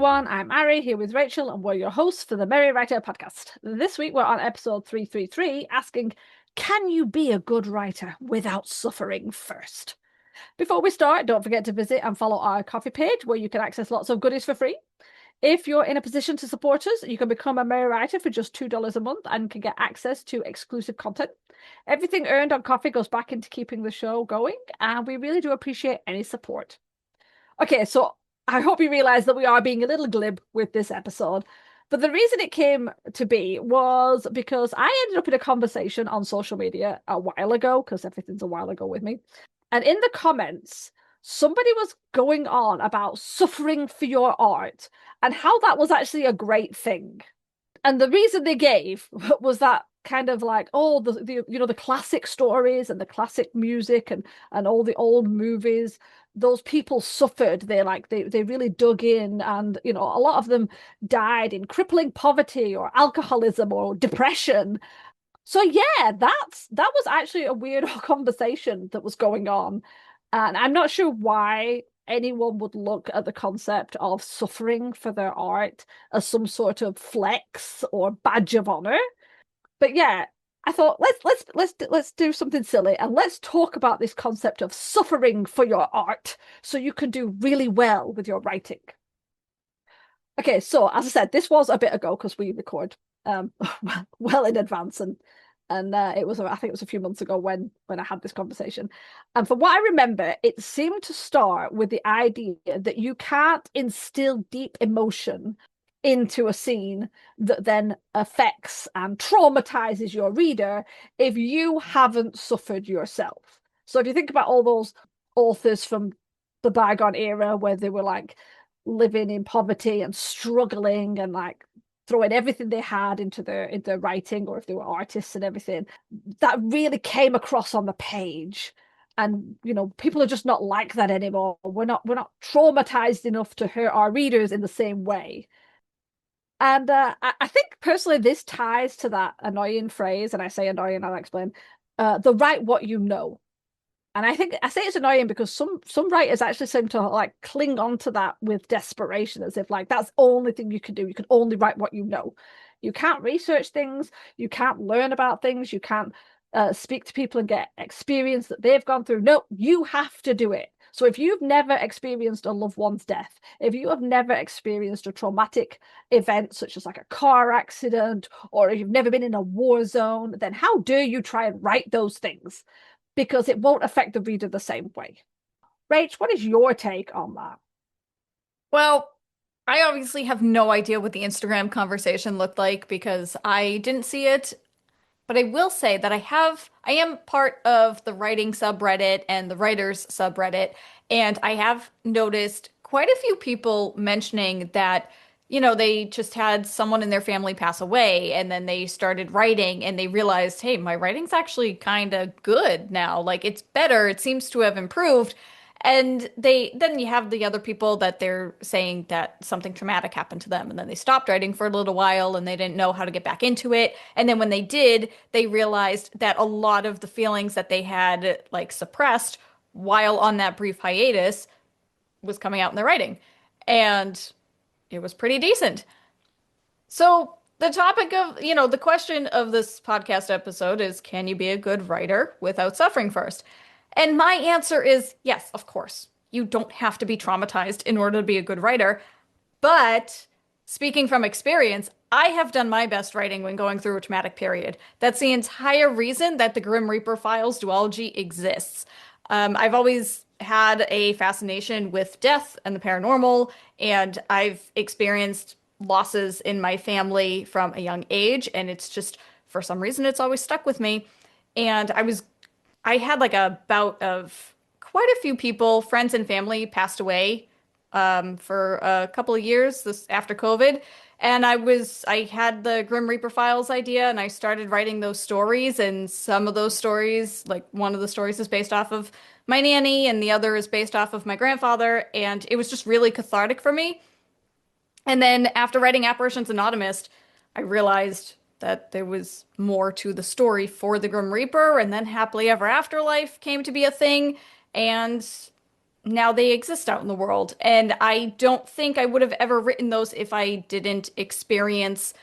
everyone. I'm Ari here with Rachel, and we're your hosts for the Merry Writer podcast. This week we're on episode 333 asking, can you be a good writer without suffering first? Before we start, don't forget to visit and follow our coffee page where you can access lots of goodies for free. If you're in a position to support us, you can become a Merry Writer for just $2 a month and can get access to exclusive content. Everything earned on coffee goes back into keeping the show going, and we really do appreciate any support. Okay, so I hope you realize that we are being a little glib with this episode. But the reason it came to be was because I ended up in a conversation on social media a while ago, because everything's a while ago with me. And in the comments, somebody was going on about suffering for your art and how that was actually a great thing. And the reason they gave was that kind of like, oh, the classic stories and the classic music and all the old movies, those people suffered. They really dug in, and a lot of them died in crippling poverty or alcoholism or depression. So yeah, that was actually a weird conversation that was going on. And I'm not sure why anyone would look at the concept of suffering for their art as some sort of flex or badge of honor. But yeah, I thought let's do something silly and let's talk about this concept of suffering for your art so you can do really well with your writing. Okay, so as I said, this was a bit ago because we record um well in advance, and it was, I think it was a few months ago when I had this conversation. And from what I remember, it seemed to start with the idea that you can't instill deep emotion into a scene that then affects and traumatizes your reader if you haven't suffered yourself. So if you think about all those authors from the bygone era where they were like living in poverty and struggling and like throwing everything they had into their writing, or if they were artists and everything, that really came across on the page. And people are just not like that anymore. We're not traumatized enough to hurt our readers in the same way. And I think personally this ties to that annoying phrase, and I say annoying, I'll explain. The write what you know. And I say it's annoying because some writers actually seem to like cling on to that with desperation, as if like that's the only thing you can do. You can only write what you know. You can't research things, you can't learn about things, you can't speak to people and get experience that they've gone through. No, you have to do it. So if you've never experienced a loved one's death, if you have never experienced a traumatic event such as like a car accident, or if you've never been in a war zone, then how dare you try and write those things? Because it won't affect the reader the same way. Rach, what is your take on that? Well, I obviously have no idea what the Instagram conversation looked like because I didn't see it, but I will say that I am part of the writing subreddit and the writers subreddit, and I have noticed quite a few people mentioning that, they just had someone in their family pass away and then they started writing and they realized, hey, my writing's actually kind of good now. Like it's better, it seems to have improved. And then you have the other people that they're saying that something traumatic happened to them and then they stopped writing for a little while and they didn't know how to get back into it. And then when they did, they realized that a lot of the feelings that they had like suppressed while on that brief hiatus was coming out in their writing. And it was pretty decent. So the topic of, the question of this podcast episode is, can you be a good writer without suffering first? And my answer is yes, of course. You don't have to be traumatized in order to be a good writer. But speaking from experience, I have done my best writing when going through a traumatic period. That's the entire reason that the Grim Reaper Files duology exists. I've always had a fascination with death and the paranormal, and I've experienced losses in my family from a young age, and it's just, for some reason, it's always stuck with me. And I had like a bout of quite a few people, friends and family passed away for a couple of years this after COVID. And I had the Grim Reaper Files idea and I started writing those stories. And some of those stories, like one of the stories is based off of my nanny and the other is based off of my grandfather. And it was just really cathartic for me. And then after writing Apparitions Anonymous, I realized that there was more to the story for the Grim Reaper, and then Happily Ever After Life came to be a thing, and now they exist out in the world. And I don't think I would have ever written those if I didn't experience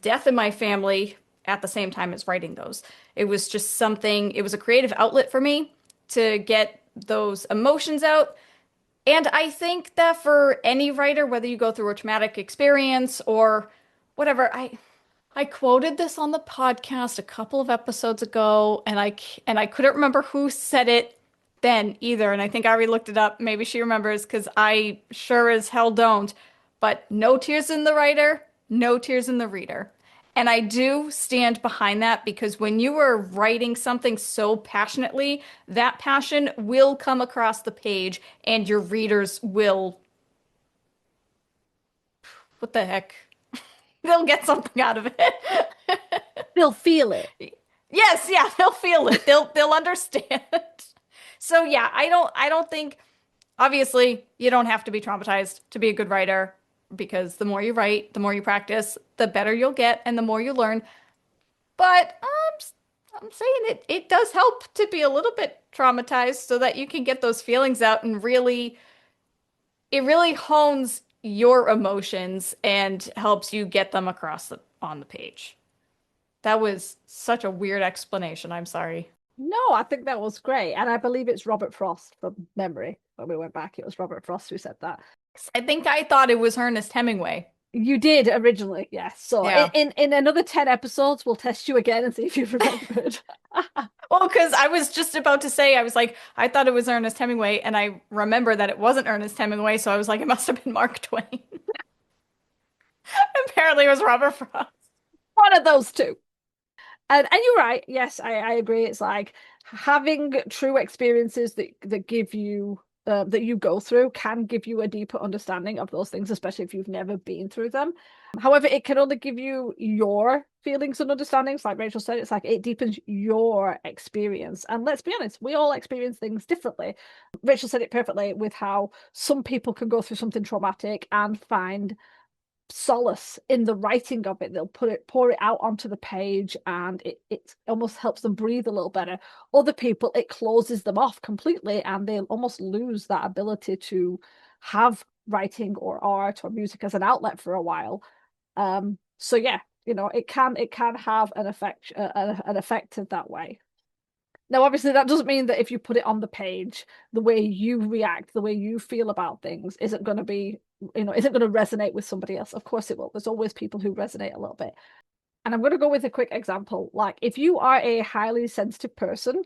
death in my family at the same time as writing those. It was just something, it was a creative outlet for me to get those emotions out. And I think that for any writer, whether you go through a traumatic experience or whatever, I quoted this on the podcast a couple of episodes ago, and I couldn't remember who said it then either. And I think Ari looked it up. Maybe she remembers because I sure as hell don't. But no tears in the writer, no tears in the reader. And I do stand behind that because when you are writing something so passionately, that passion will come across the page and your readers will, what the heck? They'll get something out of it. They'll feel it. Yes, yeah, they'll feel it. They'll understand. So yeah, I don't think obviously you don't have to be traumatized to be a good writer because the more you write, the more you practice, the better you'll get and the more you learn. But I'm saying it does help to be a little bit traumatized so that you can get those feelings out and really it really hones your emotions and helps you get them across on the page. That was such a weird explanation. I'm sorry. No, I think that was great. And I believe it's Robert Frost from memory. When we went back, it was Robert Frost who said that. I think I thought it was Ernest Hemingway. You did originally, yes. So Yeah. in another 10 episodes, we'll test you again and see if you've remembered. Well, because I was just about to say, I was like, I thought it was Ernest Hemingway, and I remember that it wasn't Ernest Hemingway, so I was like, it must have been Mark Twain. Apparently, it was Robert Frost. One of those two. And you're right. Yes, I agree. It's like having true experiences that give you that you go through can give you a deeper understanding of those things, especially if you've never been through them. However, it can only give you your feelings and understandings. Like Rachel said, it's like it deepens your experience. And let's be honest, we all experience things differently. Rachel said it perfectly with how some people can go through something traumatic and find solace in the writing of it. They'll pour it out onto the page and it almost helps them breathe a little better. Other people, it closes them off completely and they'll almost lose that ability to have writing or art or music as an outlet for a while. So yeah, it can have an effect of that way. Now, obviously, that doesn't mean that if you put it on the page, the way you react, the way you feel about things isn't going to be, isn't going to resonate with somebody else. Of course it will. There's always people who resonate a little bit. And I'm going to go with a quick example. Like, if you are a highly sensitive person,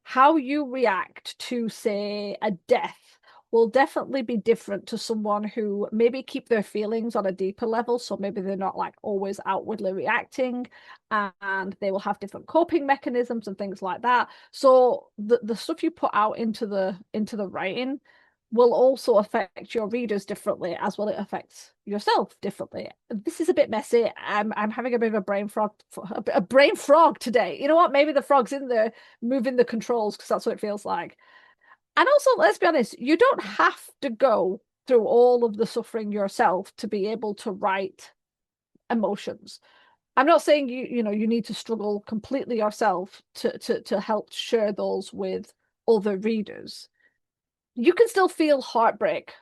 how you react to, say, a death will definitely be different to someone who maybe keep their feelings on a deeper level. So maybe they're not like always outwardly reacting and they will have different coping mechanisms and things like that. So the stuff you put out into the writing will also affect your readers differently as well it affects yourself differently. This is a bit messy. I'm having a bit of a brain frog today. You know what? Maybe the frog's in there moving the controls because that's what it feels like. And also, let's be honest, you don't have to go through all of the suffering yourself to be able to write emotions. I'm not saying you need to struggle completely yourself to help share those with other readers. You can still feel heartbreak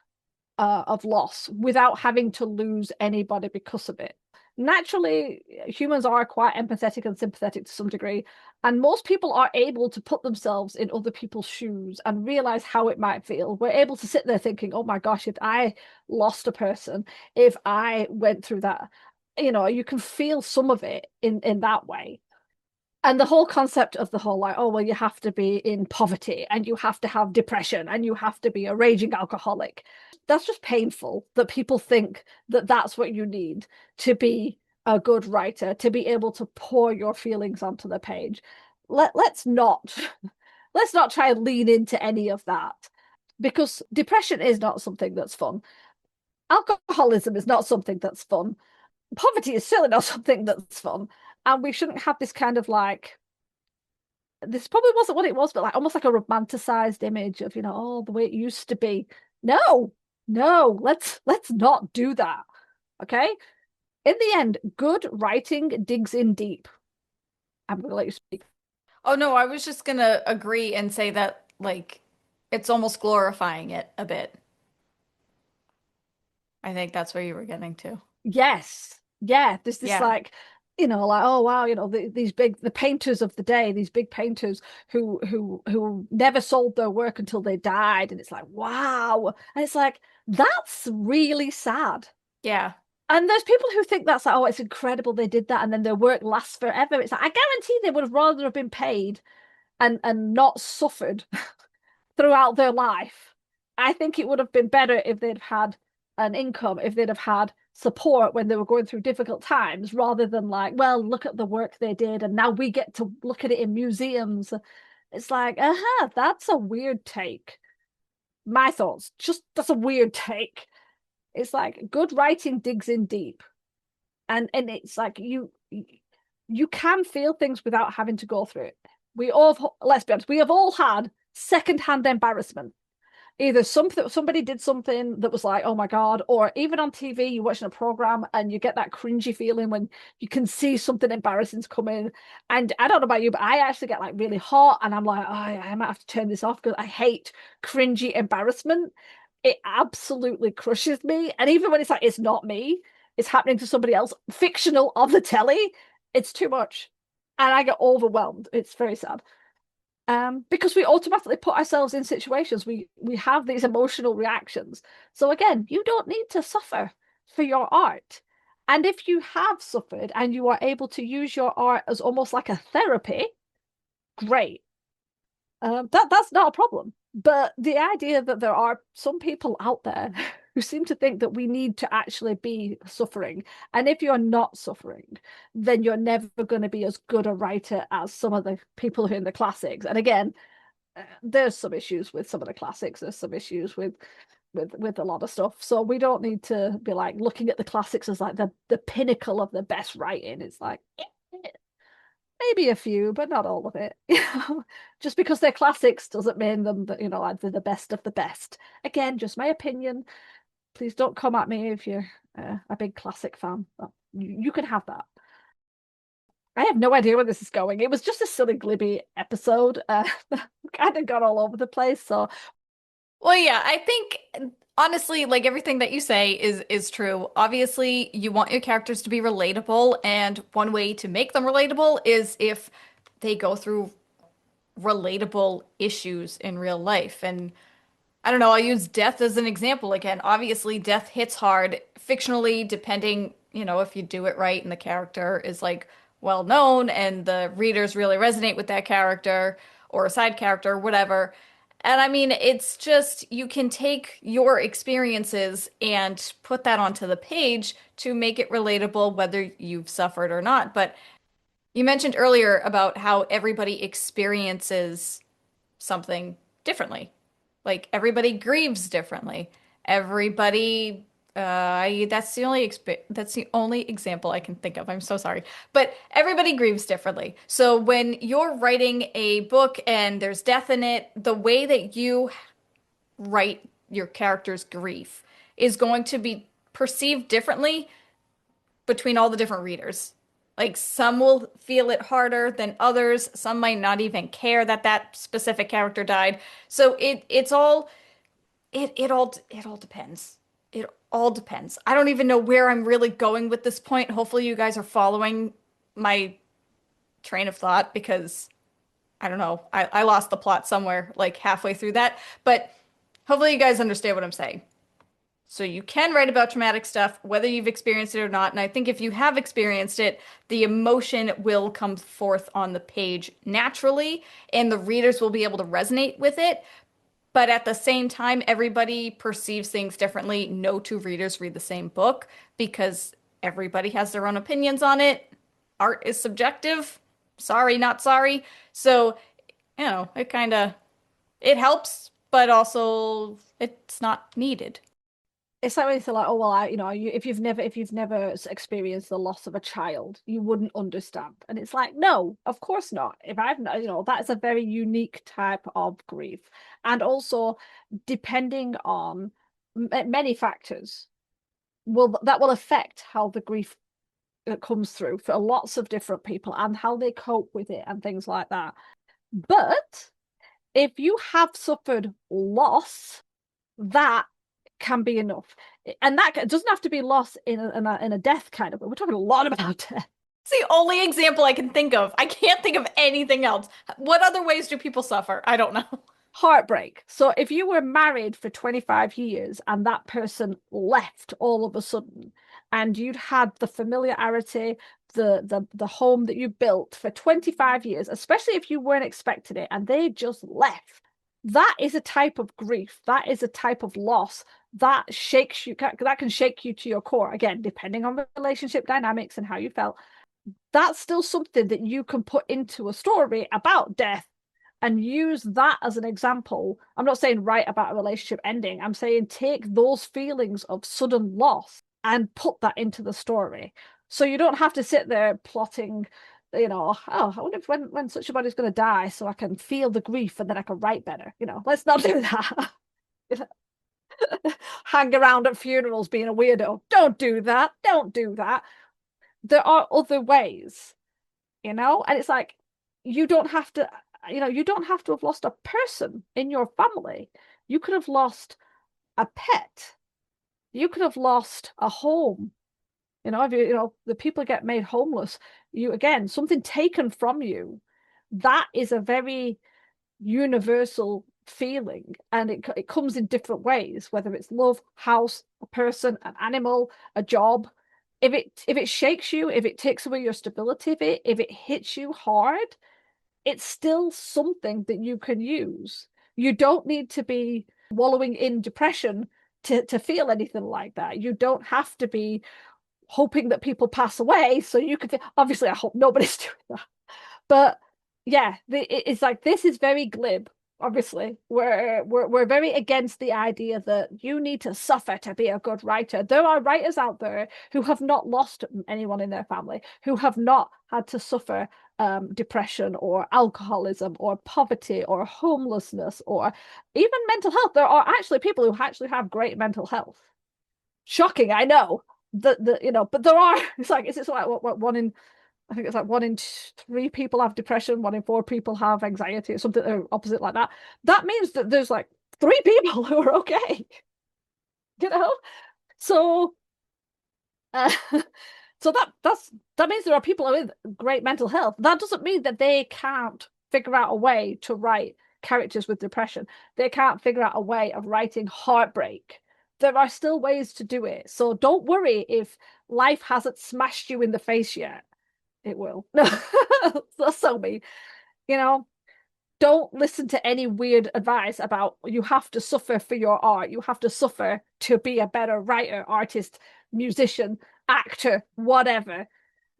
of loss without having to lose anybody because of it. Naturally, humans are quite empathetic and sympathetic to some degree, and most people are able to put themselves in other people's shoes and realize how it might feel. We're able to sit there thinking, oh my gosh, if I lost a person, if I went through that, you can feel some of it in that way. And the whole concept of the whole like, oh well, you have to be in poverty and you have to have depression and you have to be a raging alcoholic, that's just painful that people think that that's what you need to be a good writer, to be able to pour your feelings onto the page. Let's not let's not try and lean into any of that, because depression is not something that's fun. Alcoholism is not something that's fun. Poverty is certainly not something that's fun. And we shouldn't have this kind of like, this probably wasn't what it was, but like almost like a romanticized image of, oh, the way it used to be. No, no, let's not do that. Okay. In the end, good writing digs in deep. I'm gonna let you speak. Oh no, I was just gonna agree and say that like It's almost glorifying it a bit. I think that's where you were getting to. Yes. Yeah. There's this Yeah. like, like, oh wow, these the painters of the day, these big painters who never sold their work until they died. And it's like, wow. And it's like, that's really sad. Yeah. And there's people who think that's like, oh, it's incredible they did that and then their work lasts forever. It's like, I guarantee they would have rather have been paid and not suffered throughout their life. I think it would have been better if they'd had an income, if they'd have had support when they were going through difficult times, rather than like, well, look at the work they did, and now we get to look at it in museums. It's like, that's a weird take. My thoughts, just that's a weird take. It's like good writing digs in deep, and it's like you can feel things without having to go through it. We all have, let's be honest, we have all had secondhand embarrassment. Either somebody did something that was like, oh my God, or even on TV, you're watching a program and you get that cringy feeling when you can see something embarrassing's coming. And I don't know about you, but I actually get like really hot and I'm like, oh, I might have to turn this off because I hate cringy embarrassment. It absolutely crushes me. And even when it's like, it's not me, it's happening to somebody else, fictional on the telly, it's too much. And I get overwhelmed. It's very sad. Because we automatically put ourselves in situations, we have these emotional reactions. So again, you don't need to suffer for your art. And if you have suffered and you are able to use your art as almost like a therapy, great. That's not a problem. But the idea that there are some people out there who seem to think that we need to actually be suffering, and if you're not suffering, then you're never going to be as good a writer as some of the people who are in the classics. And again, there's some issues with some of the classics. There's some issues with a lot of stuff. So we don't need to be like looking at the classics as like the pinnacle of the best writing. It's like maybe a few, but not all of it. Just because they're classics doesn't mean them that, they're the best of the best. Again, just my opinion. Please don't come at me if you're a big classic fan. You can have that. I have no idea where this is going. It was just a silly glibby episode. Kind of got all over the place. So Well, yeah, I think honestly, like everything that you say is true. Obviously, you want your characters to be relatable, and one way to make them relatable is if they go through relatable issues in real life. And I don't know, I'll use death as an example again. Obviously, death hits hard fictionally, depending, if you do it right and the character is like well known and the readers really resonate with that character or a side character, whatever. And I mean, it's just you can take your experiences and put that onto the page to make it relatable, whether you've suffered or not. But you mentioned earlier about how everybody experiences something differently. Like everybody grieves differently. Everybody, that's the only example I can think of. I'm so sorry, but everybody grieves differently. So when you're writing a book and there's death in it, the way that you write your character's grief is going to be perceived differently between all the different readers. Like some will feel it harder than others. Some might not even care that that specific character died. So it all depends. It all depends. I don't even know where I'm really going with this point. Hopefully you guys are following my train of thought because I don't know. I lost the plot somewhere like halfway through that. But hopefully you guys understand what I'm saying. So you can write about traumatic stuff, whether you've experienced it or not. And I think if you have experienced it, the emotion will come forth on the page naturally, and the readers will be able to resonate with it. But at the same time, everybody perceives things differently. No two readers read the same book because everybody has their own opinions on it. Art is subjective. Sorry, not sorry. So, it helps, but also it's not needed. it's like when you say like, oh well, if you've never experienced the loss of a child, you wouldn't understand. And it's like, no, of course not. If I've not, that is a very unique type of grief, and also depending on many factors, that will affect how the grief comes through for lots of different people and how they cope with it and things like that. But If you have suffered loss, that can be enough. And that doesn't have to be loss in a death kind of way. We're talking a lot about death. It's the only example I can think of. I can't think of anything else. What other ways do people suffer? I don't know. Heartbreak. So if you were married for 25 years and that person left all of a sudden, and you'd had the familiarity, the home that you built for 25 years, especially if you weren't expecting it, and they just left, that is a type of grief. That is a type of loss that shakes you, that can shake you to your core. Again, depending on the relationship dynamics and how you felt, that's still something that you can put into a story about death and use that as an example. I'm not saying write about a relationship ending. I'm saying take those feelings of sudden loss and put that into the story. So you don't have to sit there plotting, oh, I wonder if when such a body's going to die so I can feel the grief and then I can write better. Let's not do that. Hang around at funerals being a weirdo. Don't do that. Don't do that. There are other ways, and it's like you don't have to you don't have to have lost a person in your family. You could have lost a pet. You could have lost a home. If the people get made homeless, you again, something taken from you. That is a very universal feeling, and it comes in different ways, whether it's love, house, a person, an animal, a job. If it shakes you, if it takes away your stability, if it hits you hard, it's still something that you can use. You don't need to be wallowing in depression to feel anything like that. You don't have to be hoping that people pass away so you can obviously I hope nobody's doing that. But yeah, it's like this is very glib. Obviously, we're very against the idea that you need to suffer to be a good writer. There are writers out there who have not lost anyone in their family, who have not had to suffer depression or alcoholism or poverty or homelessness or even mental health. There are actually people who actually have great mental health. Shocking, I know. But there are. It's like what one in I think it's like one in three people have depression, one in four people have anxiety, or something or opposite like that. That means that there's like three people who are okay, you know? So, uh, so that means there are people with great mental health. That doesn't mean that they can't figure out a way to write characters with depression. They can't figure out a way of writing heartbreak. There are still ways to do it. So don't worry if life hasn't smashed you in the face yet. It will. No, that's so mean. You know, don't listen to any weird advice about you have to suffer for your art. You have to suffer to be a better writer, artist, musician, actor, whatever.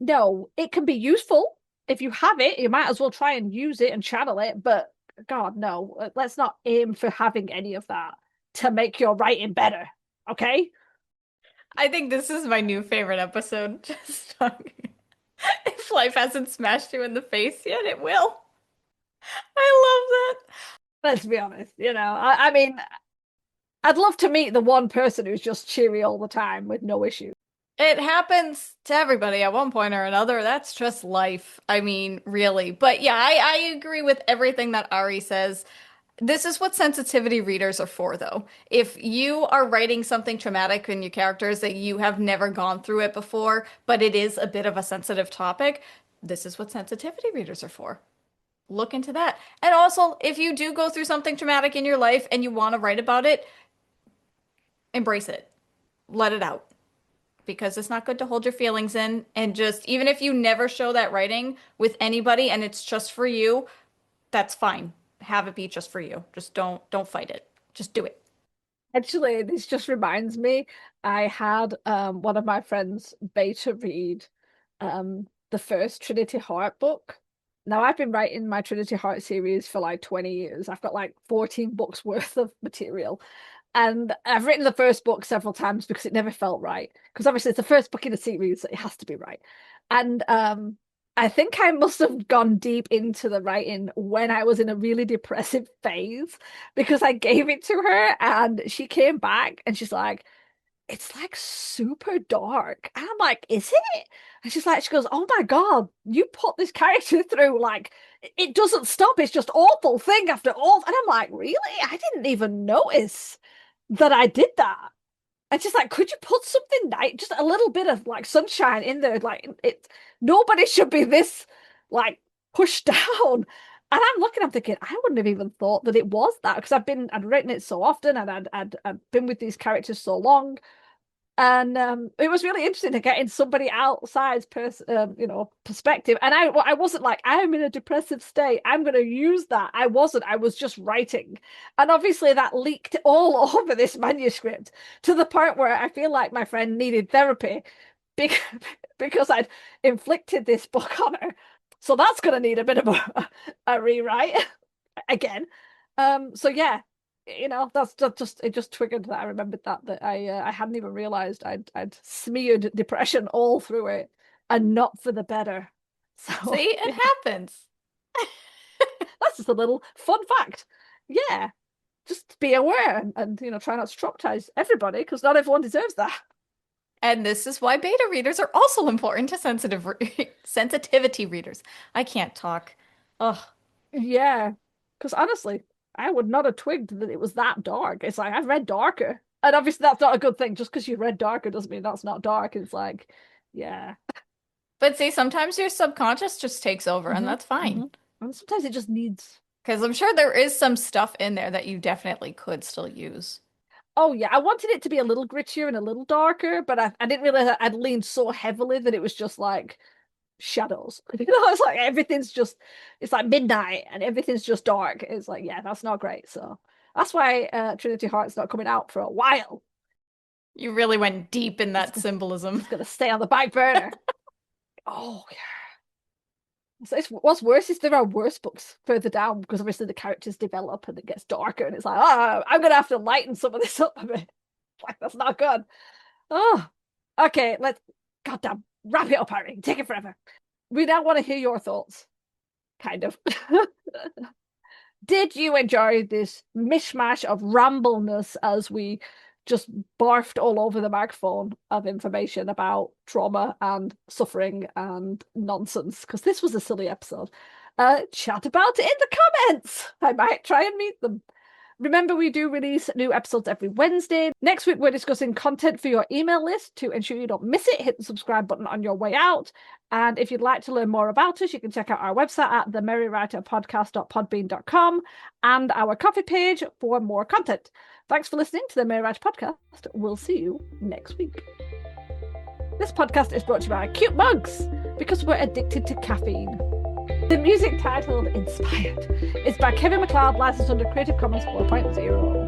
No, it can be useful. If you have it, you might as well try and use it and channel it. But God, no, let's not aim for having any of that to make your writing better. Okay? I think this is my new favorite episode. Just talking. If life hasn't smashed you in the face yet, it will. I love that. Let's be honest. I mean, I'd love to meet the one person who's just cheery all the time with no issues. It happens to everybody at one point or another. That's just life. I mean, really. But yeah, I agree with everything that Ari says. This is what sensitivity readers are for, though. If you are writing something traumatic in your characters that you have never gone through it before, but it is a bit of a sensitive topic, this is what sensitivity readers are for. Look into that. And also, if you do go through something traumatic in your life and you want to write about it, embrace it. Let it out. Because it's not good to hold your feelings in. And just, even if you never show that writing with anybody and it's just for you, that's fine. Have it be just for you. Just don't fight it. Just do it. Actually, this just reminds me, I had one of my friends beta read the first Trinity Heart book. Now I've been writing my Trinity Heart series for like 20 years. I've got like 14 books worth of material. And I've written the first book several times because it never felt right. Because obviously it's the first book in a series, so it has to be right. And I think I must have gone deep into the writing when I was in a really depressive phase because I gave it to her and she came back and she's like, it's like super dark. And I'm like, is it? And she goes, oh my God, you put this character through like it doesn't stop. It's just awful thing after awful. And I'm like, really? I didn't even notice that I did that. And just like, could you put something nice, just a little bit of like sunshine in there? Like it, nobody should be this like pushed down. And I'm looking, I'm thinking, I wouldn't have even thought that it was that because I'd written it so often and I'd been with these characters so long. And it was really interesting to get in somebody outside's perspective. And I wasn't like, I'm in a depressive state, I'm going to use that. I wasn't. I was just writing. And obviously that leaked all over this manuscript to the point where I feel like my friend needed therapy because, because I'd inflicted this book on her. So that's going to need a bit of a rewrite again. So yeah, that's just it just triggered that I remembered that I hadn't even realized I'd smeared depression all through it and not for the better. So See, it yeah, happens. that's just a little fun fact. Yeah, just be aware and try not to traumatize everybody because not everyone deserves that. And this is why beta readers are also important to sensitivity readers. I can't talk. Ugh. Yeah, because honestly, I would not have twigged that it was that dark. It's like I've read darker, and obviously that's not a good thing. Just because you read darker doesn't mean that's not dark. It's like, yeah. But see, sometimes your subconscious just takes over, and Hmm. that's fine. Hmm. And sometimes it just needs. Because I'm sure there is some stuff in there that you definitely could still use. Oh yeah, I wanted it to be a little grittier and a little darker, but I didn't realize that I'd leaned so heavily that it was just like shadows. It's like everything's just it's like midnight and everything's just dark. It's like, yeah, that's not great. So that's why Trinity Heart's not coming out for a while. You really went deep in It's, that symbolism. it's gonna stay on the back burner. Oh yeah. So what's worse is there are worse books further down because obviously the characters develop and it gets darker and it's like, oh, I'm gonna have to lighten some of this up a bit. Like that's not good. Oh, okay. Let's goddamn wrap it up, Harry. Take it forever. We now want to hear your thoughts, kind of. Did you enjoy this mishmash of rambleness as we just barfed all over the microphone of information about trauma and suffering and nonsense? Because this was a silly episode. Chat about it in the comments. I might try and meet them. Remember, we do release new episodes every Wednesday. Next week, we're discussing content for your email list. To ensure you don't miss it, hit the subscribe button on your way out. And if you'd like to learn more about us, you can check out our website at themerrywriterpodcast.podbean.com and our coffee page for more content. Thanks for listening to the Merry Writer Podcast. We'll see you next week. This podcast is brought to you by Cute Mugs because we're addicted to caffeine. The music titled Inspired is by Kevin MacLeod, licensed under Creative Commons 4.0.